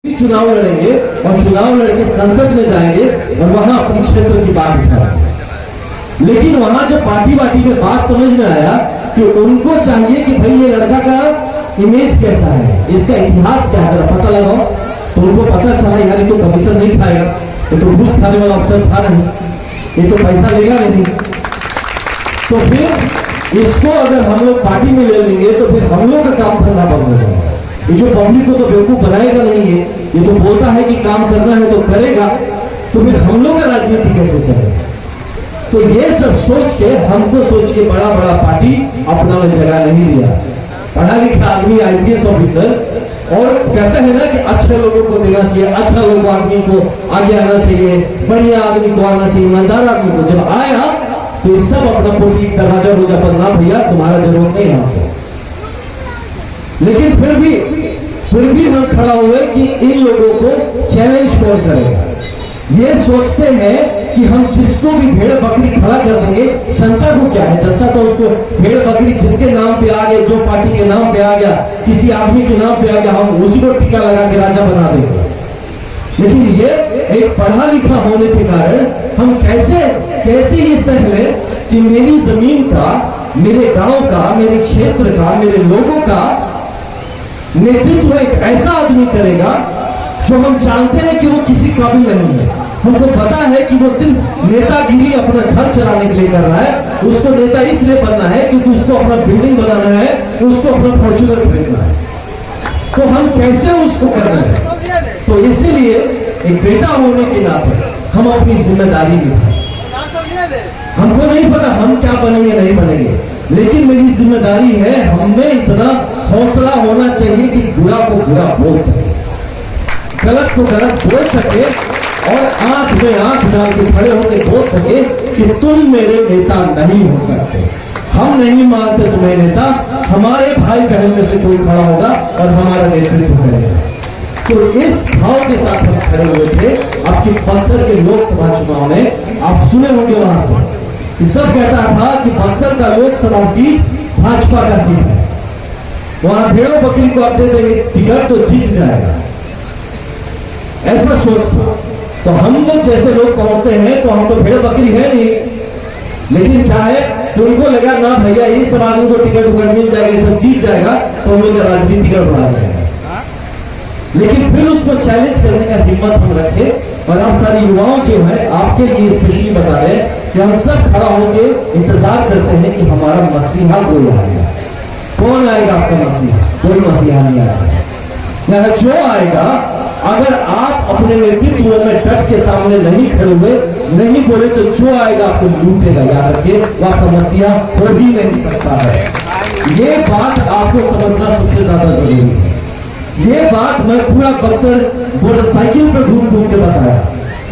चुनाव लड़ेंगे और चुनाव लड़के संसद में जाएंगे और वहां अपने क्षेत्र की बात उठाएंगे। लेकिन वहां जब पार्टी वार्टी में बात समझ में आया कि उनको चाहिए कि भाई ये लड़का का इमेज कैसा है, इसका इतिहास क्या है, जरा पता लगाओ, तो उनको पता चला यार ये तो कमीशन नहीं खाएगा, ये तो घूस खाने वाला अफसर था नहीं, ये तो पैसा लेगा नहीं। तो फिर इसको अगर हम लोग पार्टी में ले लेंगे तो फिर हम लोग का काम करना बंद हो जाएगा। ये जो पब्लिक को तो बेवकूफ बनाएगा नहीं है, ये तो बोलता है कि काम करना है तो करेगा, तो फिर हम लोग का राजनीति कैसे चलेगा। तो ये सब सोच के हमको सोच के बड़ा बड़ा पार्टी अपना में जगह नहीं दिया। पढ़ा लिखा आदमी आईपीएस ऑफिसर और कहते हैं ना कि अच्छे लोगों को देना चाहिए, अच्छा लोग आदमी को आगे आना चाहिए, बढ़िया आदमी को आना चाहिए, ईमानदार आदमी को। जब आया तो इस सब अपना पोटी दरवाजा रोजा पर ना भैया तुम्हारा जरूरत नहीं है। लेकिन फिर भी हम खड़ा हुए कि इन लोगों को चैलेंज कौन करेगा। ये सोचते हैं कि हम जिसको भी भेड़ बकरी खड़ा कर देंगे, जनता को क्या है, जनता तो उसको भेड़ बकरी जिसके नाम पे आ गए, जो पार्टी के नाम पे आ गया, किसी आदमी के नाम पे आ गया, हम उसी को टीका लगा के राजा बना देंगे। लेकिन ये एक पढ़ा लिखा होने के कारण हम कैसे ये सह लें कि मेरी जमीन का, मेरे गांव का, मेरे क्षेत्र का, मेरे लोगों का नेतृत्व एक ऐसा आदमी करेगा जो हम जानते हैं कि वो किसी काबिल नहीं है। हमको पता है कि वो सिर्फ नेतागिरी अपना घर चलाने के लिए कर रहा है, उसको नेता इसलिए बनना है क्योंकि उसको अपना बिल्डिंग बनाना है, उसको अपना फॉर्च्यूनर खरीदना है। तो हम कैसे उसको करना है, तो इसीलिए एक बेटा होने के नाते हम अपनी जिम्मेदारी निभाएं। हमको नहीं पता हम क्या बनेंगे नहीं बनेंगे, लेकिन मेरी जिम्मेदारी है, हमें इतना हौसला होना चाहिए कि बुरा को बुरा बोल सके, गलत को गलत बोल सके और आंख में आंख डाल के खड़े होकर बोल सके कि तुम मेरे नेता नहीं हो सकते, हम नहीं मानते तुम्हें नेता, हमारे भाई बहन में से कोई खड़ा होगा और हमारा नेतृत्व करेगा। तो इस भाव के साथ हम खड़े हुए थे। आपकी बक्सर के लोकसभा चुनाव में आप सुने होंगे वहां से सब कहता था कि बक्सर का लोकसभा सीट भाजपा का सीट है, वहां भेड़ों बकरी को आप दे देंगे टिकट तो जीत जाएगा, ऐसा सोच था। तो हम लोग जैसे लोग पहुंचते हैं तो हम तो भेड़ बकरी है नहीं, लेकिन क्या है तो उनको लगा ना भैया ये सब आदमी को टिकट उकट मिल जाएगा, ये सब जीत जाएगा तो हम लोग का राजनीति का बढ़ा जाएगा। लेकिन फिर उसको चैलेंज करने का हिम्मत हम रखे और आप सारे युवाओं जो है आपके लिए स्पेशली बता रहे हैं कि हम सब खड़ा होकर इंतजार करते हैं कि हमारा मसीहा कोई आएगा। कौन आएगा आपका मसीहा? कोई मसीहा नहीं आएगा। जो आएगा, अगर आप अपने नेतृत्व में डट के सामने नहीं खड़े हुए, नहीं बोले, तो जो आएगा आपको लूटेगा। याद रखिए वो आपका मसीहा हो ही नहीं सकता है। ये बात आपको समझना सबसे ज्यादा जरूरी है। ये बात मैं पूरा बक्सर मोटरसाइकिल पर घूम के बताया।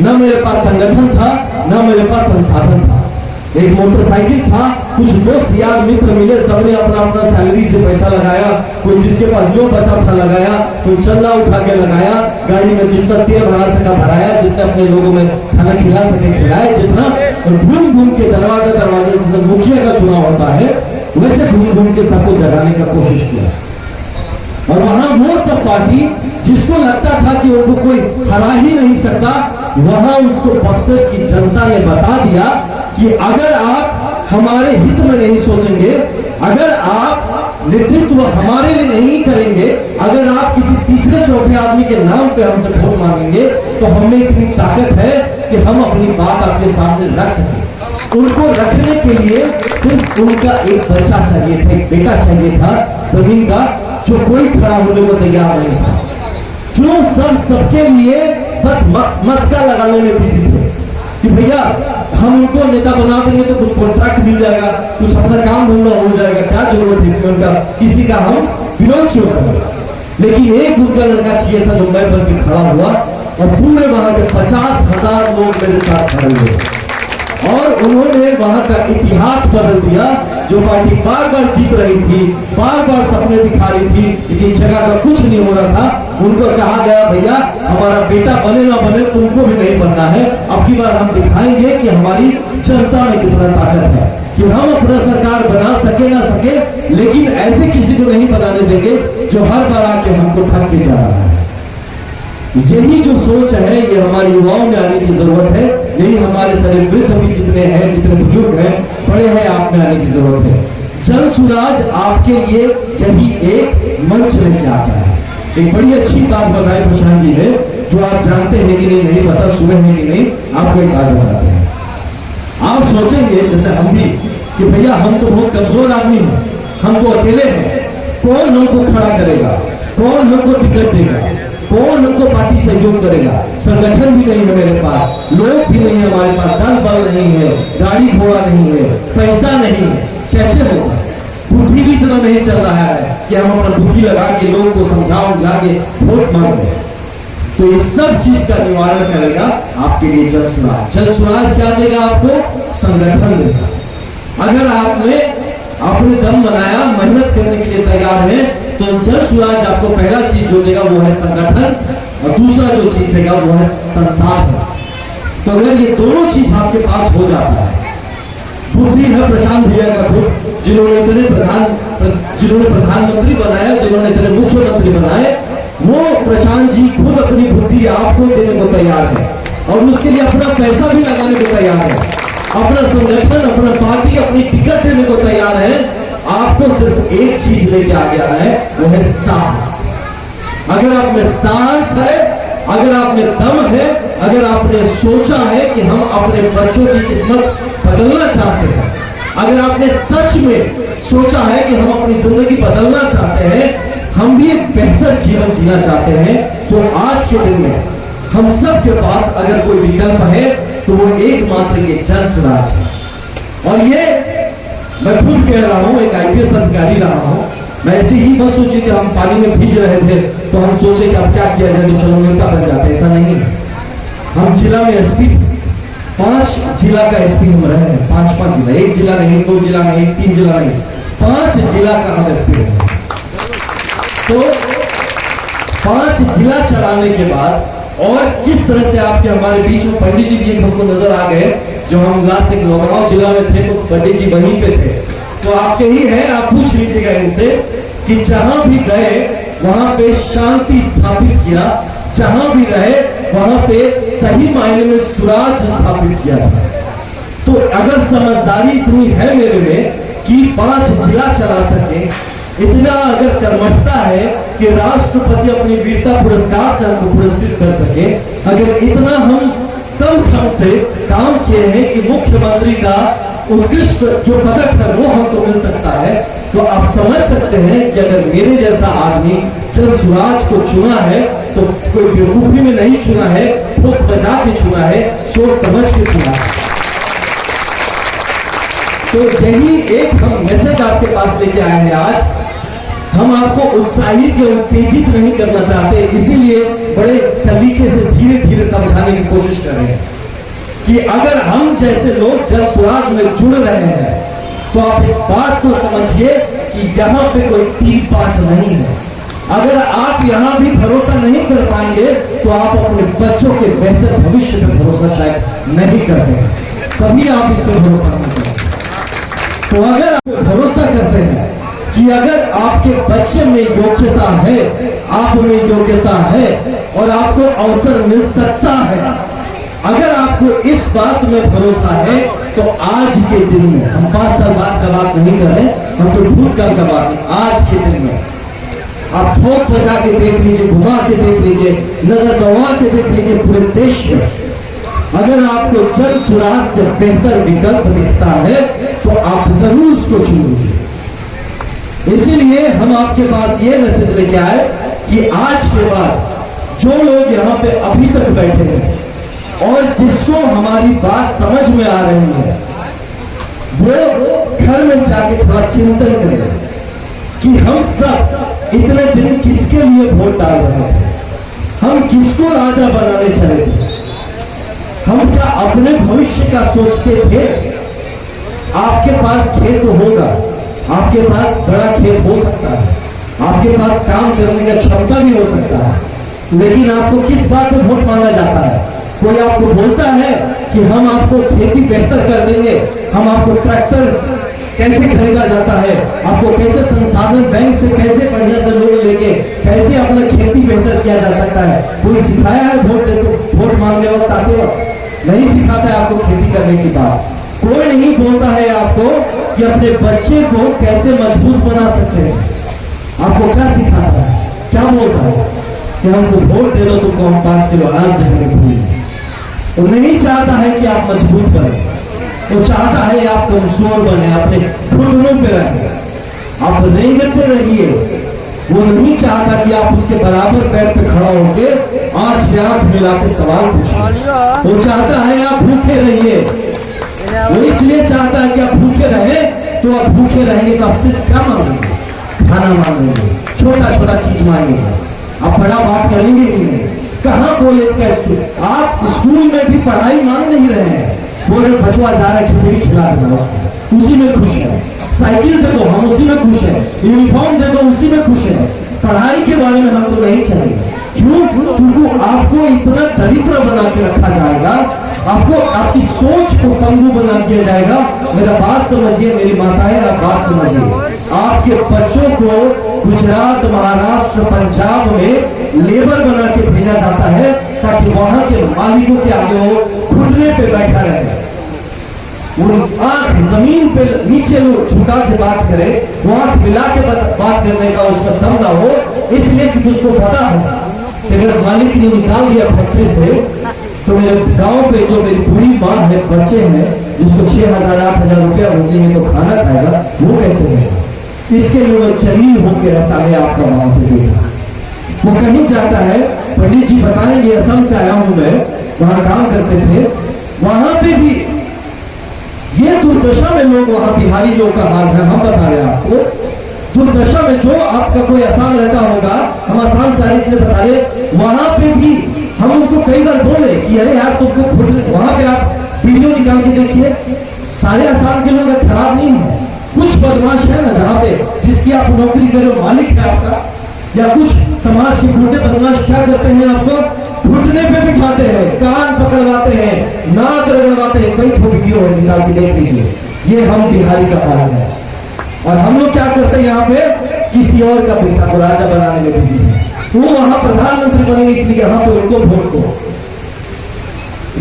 ना मेरे पास संगठन था, ना मेरे पास संसाधन था, एक मोटरसाइकिल था, कुछ दोस्त यार मित्र मिले, सबने अपना अपना सैलरी से पैसा लगाया, कोई जिसके पास जो बचा था लगाया, कोई चंदा उठा के लगाया, गाड़ी में जितना तेल भरा सका भराया, जितने अपने लोगों में खाना खिला सके खिलाए, जितना, और घूम के दरवाजे से मुखिया का चुनाव होता है वैसे घूम के सबको जगाने का कोशिश किया। और वहां वो सब पार्टी जिसको लगता था कि उनको कोई हरा ही नहीं सकता, वहां उसको बक्सर की जनता ने बता दिया कि अगर आप हमारे हित में नहीं सोचेंगे, अगर आप नेतृत्व हमारे लिए नहीं करेंगे, अगर आप किसी तीसरे चौथे आदमी के नाम पे हमसे वोट मांगेंगे, तो हमें इतनी ताकत है कि हम अपनी बात आपके सामने रख सकें। उनको रखने के लिए सिर्फ उनका एक बच्चा चाहिए था, एक बेटा चाहिए था जमीन का, जो कोई खड़ा होने को तैयार नहीं था। क्यों? सबके लिए बस मस्का लगाने में बिजी थे कि भैया हम उनको नेता बना देंगे तो कुछ कॉन्ट्रैक्ट मिल जाएगा, कुछ अपना काम धंधा हो जाएगा, क्या जरूरत है इसमें उनका, किसी का हम विरोध क्यों करें। लेकिन एक उनका लड़का चाहिए था जो मैं बन के खड़ा हुआ और पूरे वहां के 50,000 लोग मेरे साथ खड़े हुए और उन्होंने वहां का इतिहास बदल दिया। जो पार्टी बार बार जीत रही थी, बार बार सपने दिखा रही थी, लेकिन जगह का कुछ नहीं हो रहा था, उनको कहा गया भैया हमारा बेटा बने ना बने तुमको भी नहीं बनना है, अब की बार हम दिखाएंगे कि हमारी जनता में कितना ताकत है, कि हम अपना सरकार बना सके ना सके, लेकिन ऐसे किसी को नहीं बनाने देंगे जो हर बार आके हमको ठग के जा रहा है। यही जो सोच है ये हमारे युवाओं में आने की जरूरत है। यही हमारे सारे वृद्ध भी जितने हैं, जितने बुजुर्ग हैं, बड़े हैं, आप में आने की जरूरत है। जन सुराज आपके लिए यही एक मंच लेके आता है। एक बड़ी अच्छी बात बताई प्रशांत जी ने, जो आप जानते हैं कि नहीं पता, सुने हैं कि नहीं, आपको एक बात बताते हैं। आप सोचेंगे जैसे हम भी कि भैया हम तो बहुत कमजोर आदमी हैं, हम तो अकेले हैं, कौन हमको खड़ा करेगा, कौन हमको टिकट देगा, कौन हमको पार्टी सहयोग करेगा, संगठन भी नहीं है मेरे पास, लोग भी नहीं है हमारे पास, दल बल नहीं है, गाड़ी घोड़ा नहीं है, पैसा नहीं है, कैसे होगा? बुद्धि भी इतना नहीं चल रहा है कि हम अपना बुद्धि लगा के लोगों को समझाओ जाके वोट मांगे। तो इस सब चीज का निवारण करेगा आपके लिए जन सुराज। जन सुराज क्या देगा आपको? संगठन देगा। अगर आपने अपने दम बनाया, मेहनत करने के लिए तैयार है, तो जन सुराज आपको पहला चीज जो देगा वो है संगठन, और दूसरा जो चीज देगा वो है संसाधन। तो अगर ये दोनों चीज आपके पास हो जाता है, बुद्धि है प्रशांत भैया का खुद, जिन्होंने प्रधानमंत्री बनाया, जिन्होंने इतने मुख्यमंत्री बनाए, वो प्रशांत जी खुद अपनी बुद्धि आपको देने को तैयार है, और उसके लिए अपना पैसा भी लगाने को तैयार है, अपना संगठन, अपना पार्टी, अपनी टिकट देने को तैयार है। आपको सिर्फ एक चीज लेके आगे आना है, वो है साहस। अगर आप में साहस है, अगर आप में दम है, अगर आपने सोचा है कि हम अपने बच्चों की किस्मत बदलना चाहते हैं, अगर आपने सच में सोचा है कि हम अपनी जिंदगी बदलना चाहते हैं, हम भी एक बेहतर जीवन जीना चाहते हैं, तो आज के दिन में हम सब के पास अगर कोई विकल्प है तो वो एकमात्र ये जन सुराज है। और ये मैं खुद कह रहा हूं, एक आईपीएस अधिकारी रहा हूं, मैं ऐसे ही मत सोचिए कि हम पानी में भीज रहे थे तो हम सोचे कि अब क्या किया जाए तो चलो नेता बन जाते, ऐसा नहीं है। हम जिला में एसपी, 5 जिला का एसपी हम रहे हैं, 5 जिला, 1 जिला नहीं, 2 जिला नहीं, 3 जिला नहीं, 5 जिला का हम एसपी रहे। तो 5 जिला चलाने के बाद और किस तरह से आपके हमारे बीच में पंडित जी भी एक हमको नजर आ गए, जो हम लास्ट एक नौगांव जिला में थे तो पंडित जी वहीं पे थे, तो आपके ही है, आप पूछ लीजिएगा इनसे कि जहां भी गए वहां पे शांति स्थापित किया, जहां भी रहे वहां पे सही मायने में सुराज स्थापित किया। तो अगर समझदारी इतनी है मेरे में कि 5 जिला चला सके, इतना अगर कर्मठता है कि राष्ट्रपति अपनी वीरता पुरस्कार से हमको पुरस्कृत कर सके, अगर इतना हम कम खर्च से काम किए हैं कि मुख्यमंत्री का उत्कृष्ट जो पदक है वो हमको मिल सकता है, तो आप समझ सकते हैं कि अगर मेरे जैसा आदमी जन सुराज को चुना है तो कोई बेवकूफी में नहीं चुना है, खुद बजा के चुना है, सोच समझ के चुना है। तो यही एक हम मैसेज आपके पास लेके आए हैं आज। हम आपको उत्साहित या उत्तेजित नहीं करना चाहते, इसीलिए बड़े सलीके से धीरे धीरे समझाने की कोशिश कर रहे हैं कि अगर हम जैसे लोग जन सुराज में जुड़ रहे हैं तो आप इस बात को समझिए कि यहाँ पे कोई 3-5 नहीं है। अगर आप यहाँ भी भरोसा नहीं कर पाएंगे तो आप अपने बच्चों के बेहतर भविष्य पे भरोसा शायद नहीं करते हैं, तभी आप इस पर भरोसा नहीं करते। तो अगर आप भरोसा करते हैं कि अगर आपके बच्चे में योग्यता है, आप में योग्यता है और आपको अवसर मिल सकता है, अगर आपको इस बात में भरोसा है, तो आज के दिन में, हम 5 साल बाद का बात नहीं कर रहे, हम तो भूतकाल का बात, आज के दिन में आप ठोक बजा के देख लीजिए, घुमा के देख लीजिए, नजर दौड़ा के देख लीजिए, पूरे देश में अगर आपको जन सुराज से बेहतर विकल्प दिखता है तो आप जरूर उसको चुन लीजिए। इसीलिए हम आपके पास ये मैसेज लेके आए कि आज के बाद जो लोग यहाँ पे अभी तक बैठे हैं और जिसको हमारी बात समझ में आ रही है, वो घर में जाके थोड़ा चिंतन करें कि हम सब इतने दिन किसके लिए वोट डाल रहे थे, हम किसको राजा बनाने चले थे, हम क्या अपने भविष्य का सोचते थे। आपके पास खेत होगा, आपके पास बड़ा खेत हो सकता है, आपके पास काम करने का क्षमता भी हो सकता है, लेकिन आपको किस बात में वोट मांगा जाता है? कोई आपको बोलता है कि हम आपको खेती बेहतर कर देंगे, हम आपको ट्रैक्टर कैसे खरीदा जाता है, आपको कैसे संसाधन बैंक से कैसे बढ़िया से लोन लेके कैसे अपना खेती बेहतर किया जा सकता है, कोई सिखाया है? वोट मांगने वक्त आते वक्त नहीं सिखाता है आपको खेती करने की बात। कोई नहीं बोलता है आपको कि अपने बच्चे को कैसे मजबूत बना सकते हैं। आपको क्या सिखाता है, क्या बोलता है कि हमको वोट दे दो, तुमको हम 5 किलो अनाज देने को। वो नहीं चाहता है कि आप मजबूत बने, वो चाहता है आप कमजोर बने, अपने घुटनों पे रहे। आप तो नहीं गिरते रहिए। वो नहीं चाहता कि आप उसके बराबर पैर पे खड़ा होकर आंख से आंख मिला के सवाल पूछें। वो चाहता है आप भूखे रहिए। वो इसलिए चाहता है कि आप भूखे रहे, तो आप भूखे रहेंगे तो आप सिर्फ क्या मांगेंगे? खाना मांगेंगे, छोटा छोटा चीज मांगेंगे, आप बड़ा बात करेंगे ही नहीं। कहाँ कॉलेज का स्कूल, आप स्कूल में भी पढ़ाई मांग नहीं रहे हैं। बोल रहे बचवा जा रहा है खिचड़ी खिला देना उसको, उसी में खुश है। साइकिल दे दो, हम उसी में खुश है। यूनिफॉर्म दे दो, उसी में खुश है। पढ़ाई के बारे में हमको नहीं चाहिए। क्यों? क्योंकि आपको इतना दरिद्र बना के रखा जाएगा, आपको आपकी सोच को पंगु बना दिया जाएगा। मेरा बात समझिए, मेरी माताएं, आप बात समझिए। आपके बच्चों को गुजरात, महाराष्ट्र, पंजाब में लेबर बना के भेजा जाता है ताकि वहां के मालिकों के आगे वो घुटने पे बैठा रहे। आंख जमीन पे नीचे लोग झुका के बात करे, वो आंख मिला के बात करने का उसका दम ना हो, इसलिए कि उसको पता है कि अगर मालिक ने निकाल दिया फैक्ट्री से तो मेरे गांव पे जो मेरी पूरी माँ है, बच्चे हैं जिसको 6,000 8,000 रुपया रोजेंगे तो खाना खाएगा, वो कैसे रहेगा? इसके लिए वो जलील होकर रहता है आपका वहां पे बेटा। वो कहीं जाता है, पंडित जी बताएंगे, असम से आया हूं मैं, वहां काम करते थे, वहां पे भी ये दुर्दशा में लोग, वहां बिहारी लोग का हाल है, हम बता रहे हैं आपको। दुर्दशा में जो आपका कोई आसाम रहता होगा, हम आसाम से इसलिए बता रहे, वहां पे भी हम उसको कई बार बोले कि अरे यार तुमको वहां पे आप वीडियो निकाल के देखिए, सारे आसाम के लोग खराब नहीं है। कुछ बदमाश है ना जहाँ पे, जिसकी आप नौकरी करो, मालिक है आपका, या कुछ समाज के बूढ़े बदमाश क्या करते हैं, आपको घुटने पे बिठाते हैं, कान पकड़वाते हैं, नाक रगड़वाते हैं। कई ठो वीडियो है, निकाल के देख लीजिए। ये हम बिहारी का पालन है। और हम लोग क्या करते हैं, यहाँ पे किसी और का बेटा को राजा बनाने में बिजी है, वो वहां प्रधानमंत्री बनेंगे इसलिए यहाँ पे उनको वोट दो।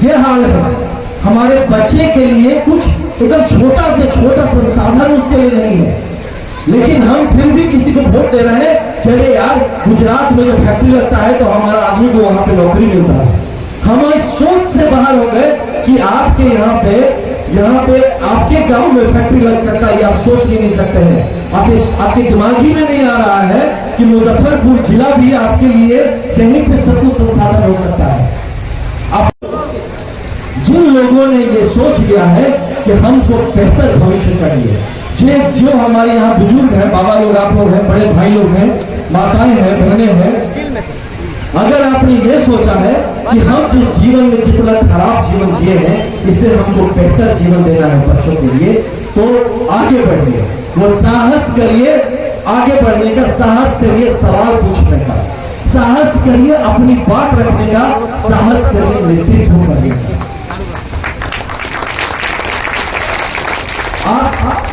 ये हाल है। हमारे बच्चे के लिए कुछ एकदम छोटा से छोटा संसाधन उसके लिए नहीं है, लेकिन हम फिर भी किसी को वोट दे रहे हैं कि अरे यार गुजरात में जो फैक्ट्री लगता है तो हमारा आदमी को वहां पे नौकरी मिलता है। हम इस सोच से बाहर हो गए कि आपके यहाँ पे आपके गांव में फैक्ट्री लग सकता है, आप सोच भी नहीं सकते हैं। आपके दिमाग ही में नहीं आ रहा है कि मुजफ्फरपुर जिला भी आपके लिए कहीं पे सब कुछ संसाधन हो सकता है। जिन लोगों ने ये सोच लिया है कि हमको बेहतर भविष्य चाहिए, जो हमारे यहाँ बुजुर्ग हैं, बाबा लोग, आप लोग हैं, बड़े भाई लोग हैं, माताएं हैं, बहनें हैं, अगर आपने ये सोचा है कि हम जिस जीवन में जितना खराब जीवन जिए हैं, इससे हमको बेहतर जीवन देना है बच्चों के लिए, तो आगे बढ़िए, वो साहस करिए, आगे बढ़ने का साहस करिए, सवाल पूछने का साहस करिए, अपनी बात रखने का साहस करिए, नेतृत्व करिए।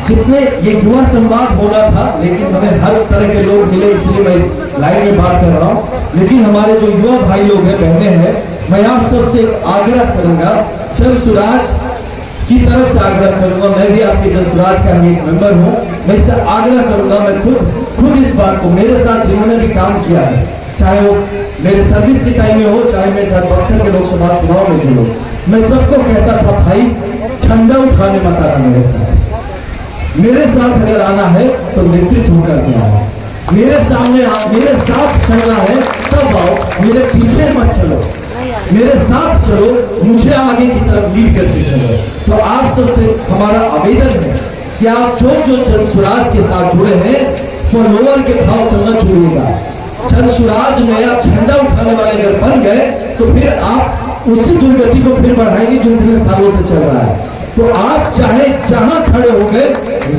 जितने ये युवा संवाद होना था, लेकिन हमें हर तरह के लोग मिले, इसलिए मैं इस लाइन में बात कर रहा हूँ। लेकिन हमारे जो युवा भाई लोग हैं, बहनें हैं, मैं आप सबसे आग्रह करूंगा, जन सुराज की तरफ से आग्रह करूंगा, मैं भी आपके जन सुराज का एक मेंबर हूँ, मैं इससे आग्रह करूंगा, मैं खुद इस बात को, मेरे साथ जिन्होंने भी काम किया है, चाहे वो मेरे सर्विस के टाइम में हो, चाहे मेरे साथ बक्सर के लोकसभा चुनाव में जो लोग, मैं सबको कहता था भाई झंडा उठाने मत आना मेरे साथ अगर आना है तो नेतृत्व करके आओ, मेरे सामने आओ, मेरे साथ चलना है तब आओ, मेरे पीछे मत चलो, मेरे साथ चलो, मुझे आगे की तरफ लीड करके चलो। तो आप सबसे हमारा आवेदन है कि आप जो जन सुराज के साथ जुड़े हैं, तो लोअर के भाव से मत जुड़िएगा। जन सुराज में आप झंडा उठाने वाले अगर बन गए तो फिर आप उसी दुर्गति को फिर बढ़ाएंगे जो इतने सालों से चल रहा है। तो आप चाहे जहां खड़े हो गए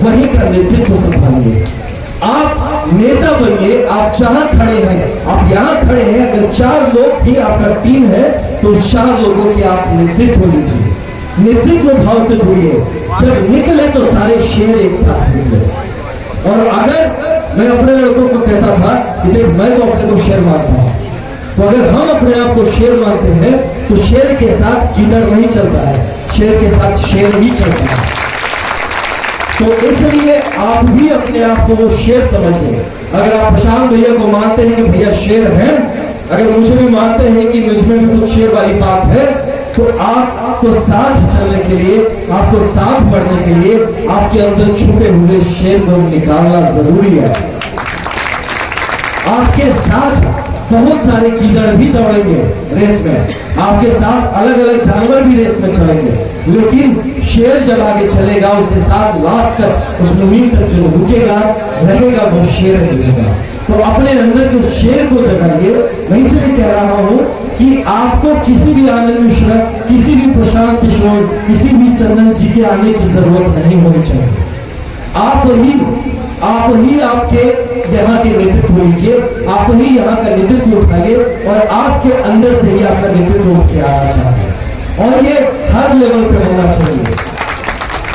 वहीं का नेतृत्व संभालिए, आप नेता बनिए, आप जहां खड़े हैं, आप यहां खड़े हैं, अगर 4 लोग भी आपका टीम है तो 4 लोगों की आप नेतृत्व लीजिए। नेतृत्व भाव से जुड़िए। जब निकले तो सारे शेर एक साथ निकले। और अगर मैं अपने लड़कों को कहता था कि देख मैं तो अपने को शेर मानता हूं, तो अगर हम अपने आप को शेर मानते हैं तो शेर के साथ गीदड़ नहीं चलता है, शेर के साथ शेर ही चलता है। तो इसलिए आप भी अपने आप को वो शेर समझिए। अगर आप प्रशांत भैया को मानते हैं कि भैया शेर हैं, अगर मुझे भी मानते हैं कि मुझ में भी कुछ शेर वाली बात है, तो आपको साथ चलने के लिए, आपको साथ बढ़ने के लिए आपके अंदर छुपे हुए शेर को निकालना जरूरी है। आपके साथ बहुत सारे गीदड़ भी दौड़ेंगे रेस में, आपके साथ अलग अलग जानवर भी रेस में चलेंगे, लेकिन शेर जब आगे चलेगा उसके साथ लास्ट तक उस मुहिम तक जो रुकेगा रहेगा वो शेर रहेगा। तो अपने अंदर के शेर को जगाइए। मैं इसलिए कह रहा हूं कि आपको किसी भी आनंद मिश्रा, किसी भी प्रशांत किशोर, किसी भी चंदन जी के आने की जरूरत नहीं होनी चाहिए। आप ही आपके यहाँ के नेतृत्व लीजिए, आप ही यहाँ का नेतृत्व उठाइए और आपके अंदर से ही आपका नेतृत्व उठ के आना चाहिए। और ये हर लेवल पे होना चाहिए,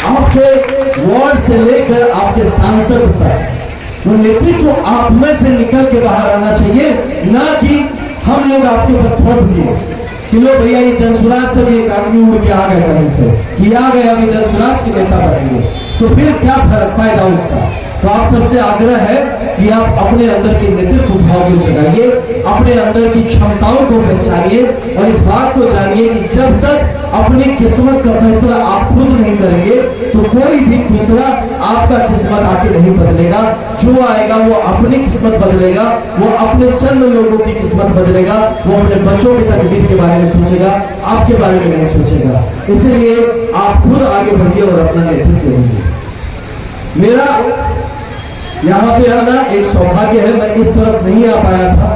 आपके वार्ड से लेकर आपके सांसद तक वो नेतृत्व आप में से निकल के बाहर आना चाहिए, ना कि हम लोग आपके ऊपर थोप दिए कि लो भैया ये जनसुराज से भी एक आदमी उड़ के आ गया कहीं से कि आ गया अभी जनसुराज के नेता बनेंगे, तो फिर क्या फायदा उसका। तो आप सबसे आग्रह है कि आप अपने अंदर के नेतृत्व भाव को जगाइए, अपने अंदर की क्षमताओं को पहचानिए और इस बात को जानिए कि जब तक अपनी किस्मत का फैसला आप खुद नहीं करेंगे तो कोई भी दूसरा आपका किस्मत आके नहीं बदलेगा। जो आएगा वो अपनी किस्मत बदलेगा, वो अपने चंद लोगों की किस्मत बदलेगा, वो अपने बच्चों की तकदीर के बारे में सोचेगा, आपके बारे में नहीं सोचेगा। इसलिए आप खुद आगे बढ़िए और अपना नेतृत्व कीजिए। मेरा यहाँ पे आना एक सौभाग्य है, मैं इस तरफ नहीं आ पाया था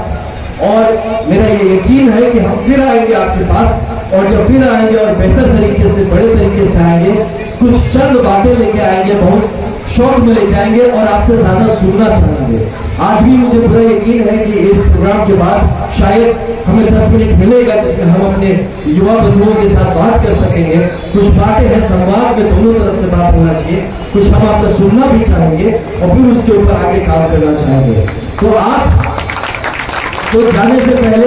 और मेरा ये यकीन है कि हम फिर आएंगे आपके पास, और जब फिर आएंगे और बेहतर तरीके से, बड़े तरीके से आएंगे, कुछ चंद बातें लेके आएंगे, बहुत शौक में लेके आएंगे और आपसे ज्यादा सुनना चाहेंगे। आज भी मुझे पूरा यकीन है कि इस प्रोग्राम के बाद शायद हमें 10 मिनट मिलेगा जिसमें हम अपने युवा बंधुओं के साथ बात कर सकेंगे। कुछ बातें हैं, संवाद में दोनों तरफ से बात होना चाहिए, कुछ हम आपसे सुनना भी चाहेंगे और फिर उसके ऊपर आगे काम करना चाहेंगे। तो आप तो जाने से पहले